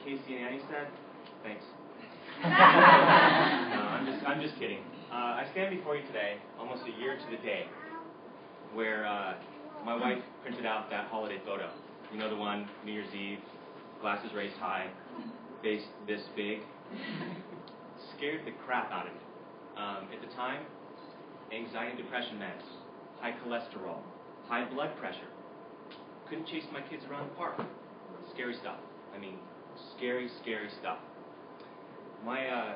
Casey and Annie said? Thanks. No, I'm just kidding. I stand before you today, almost a year to the day, where my wife printed out that holiday photo. You know the one, New Year's Eve, glasses raised high, face this big. Scared the crap out of me. At the time, anxiety and depression meds, high cholesterol, high blood pressure. Couldn't chase my kids around the park. Scary stuff. I mean, scary, scary stuff. My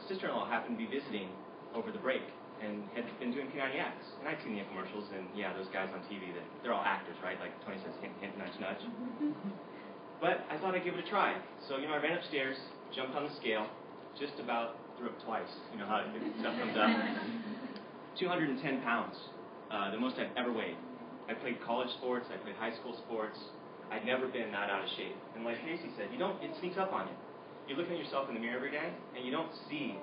sister-in-law happened to be visiting over the break and had been doing P90X. And I'd seen the commercials, and yeah, those guys on TV, they're all actors, right? Like Tony says, hint, hint, nudge, nudge. But I thought I'd give it a try. So, I ran upstairs, jumped on the scale, just about threw up twice. You know how stuff comes up. 210 pounds, the most I've ever weighed. I played college sports, I played high school sports. I'd never been that out of shape. And like Casey said, it sneaks up on you. You're looking at yourself in the mirror every day, and you don't see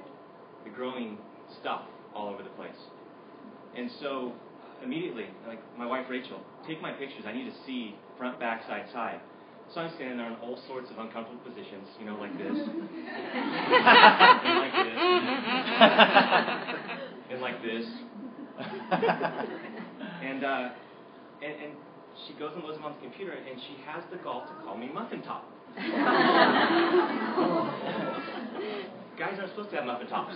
the growing stuff all over the place. And so, immediately, like my wife Rachel, take my pictures. I need to see front, back, side, side. So I'm standing there in all sorts of uncomfortable positions, like this, and like this, and like this, and she goes and loads them on the computer, and she has the gall to call me Muffin Top. Guys aren't supposed to have muffin tops,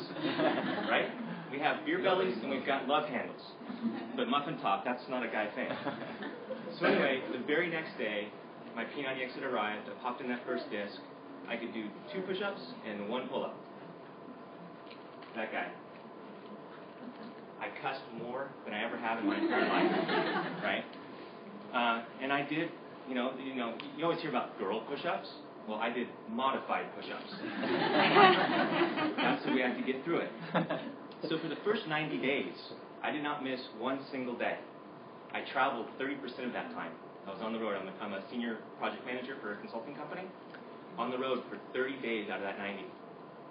right? We have beer bellies and we've got love handles, but Muffin Top, that's not a guy thing. So anyway, the very next day, my P90X had arrived. I popped in that first disc. I could do 2 push-ups and 1 pull-up. That guy. I cussed more than I ever have in my entire life, right? And I did, you always hear about girl push-ups. Well, I did modified push-ups. That's the way I have to get through it. So for the first 90 days, I did not miss one single day. I traveled 30% of that time. I was on the road. I'm a senior project manager for a consulting company. On the road for 30 days out of that 90.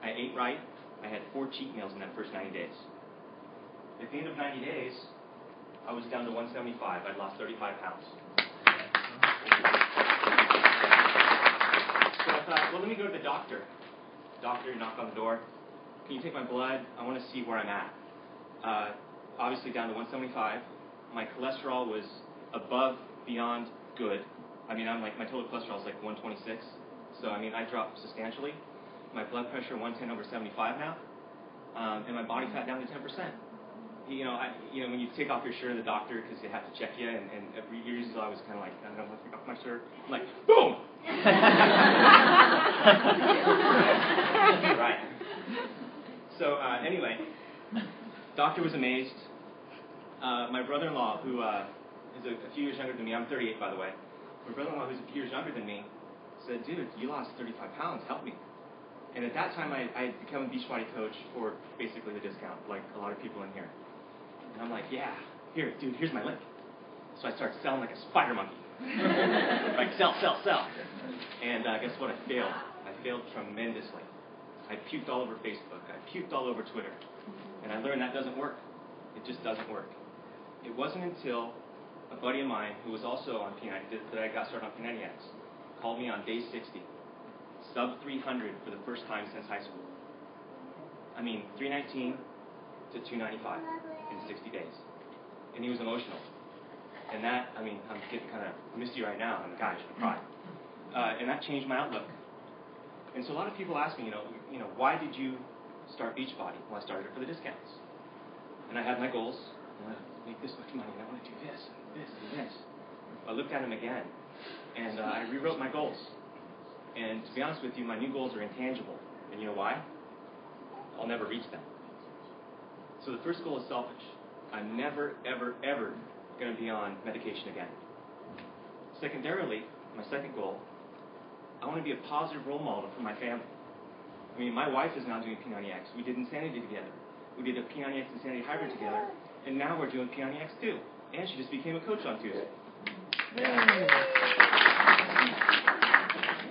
I ate right. I had 4 cheat meals in that first 90 days. At the end of 90 days, I was down to 175. I'd lost 35 pounds. So I thought, well, let me go to the doctor. Doctor, knock on the door. Can you take my blood? I want to see where I'm at. Obviously down to 175. My cholesterol was above, beyond good. My total cholesterol is like 126. So, I dropped substantially. My blood pressure 110 over 75 now. And my body fat down to 10%. When you take off your shirt at the doctor because they have to check you, and every years ago I was kind of like, I don't want to take off my shirt. I'm like, boom! Right. So, anyway, doctor was amazed. My brother-in-law, who is a few years younger than me, I'm 38 by the way, my brother-in-law, who's a few years younger than me, said, dude, you lost 35 pounds, help me. And at that time, I had become a Beachbody coach for basically the discount, like a lot of people in here. And I'm like, yeah, here, dude, here's my link. So I started selling like a spider monkey. Like, sell. And guess what? I failed. I failed tremendously. I puked all over Facebook. I puked all over Twitter. And I learned that doesn't work. It just doesn't work. It wasn't until a buddy of mine, who was also on P90, that I got started on P90X, called me on day 60. Sub 300 for the first time since high school. 319 to 295 in 60 days. And he was emotional. And that, I'm getting kind of misty right now. Gosh, I cried. And that changed my outlook. And so a lot of people ask me, why did you start Beachbody? Well, I started it for the discounts. And I had my goals. I want to make this much money, and I want to do this, and this, and this. I looked at them again, and I rewrote my goals. And to be honest with you, my new goals are intangible. And you know why? I'll never reach them. So the first goal is selfish. I'm never, ever, ever going to be on medication again. Secondarily, my second goal, I want to be a positive role model for my family. My wife is now doing P90X. We did Insanity together. We did a P90X Insanity hybrid together. And now we're doing P90X too. And she just became a coach on Tuesday.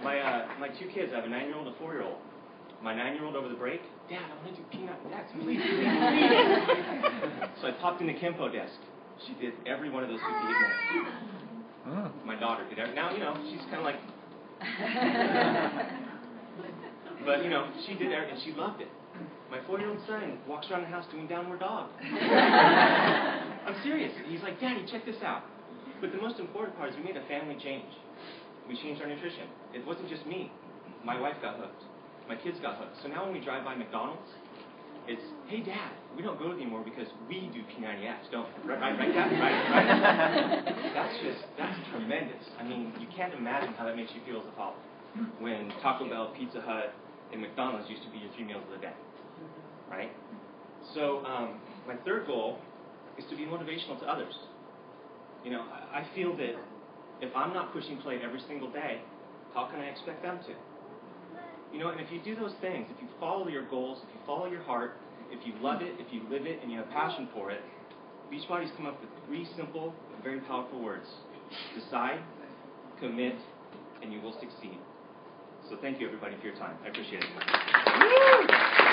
My 2 kids, I have a 9-year-old and a 4-year-old. My 9-year-old over the break, Dad, I want to do P90X, please. So I popped in the Kempo desk. She did every one of those 58 minutes. My daughter did every. Now, she's kind of like. But, you know, she did it, and she loved it. My 4-year-old son walks around the house doing downward dog. I'm serious. He's like, Daddy, check this out. But the most important part is we made a family change. We changed our nutrition. It wasn't just me. My wife got hooked. My kids got hooked. So now when we drive by McDonald's, it's, hey, Dad, we don't go to anymore because we do P90X, don't we? Right, Dad? Right. That's tremendous. I mean, you can't imagine how that makes you feel as a father when Taco Bell, Pizza Hut, and McDonald's used to be your 3 meals of the day, right? So my third goal is to be motivational to others. You know, I feel that if I'm not pushing play every single day, how can I expect them to? You know, and if you do those things, if you follow your goals, if you follow your heart, if you love it, if you live it, and you have passion for it, Beachbody's come up with 3 simple and very powerful words. Decide, commit, and you will succeed. So thank you, everybody, for your time. I appreciate it.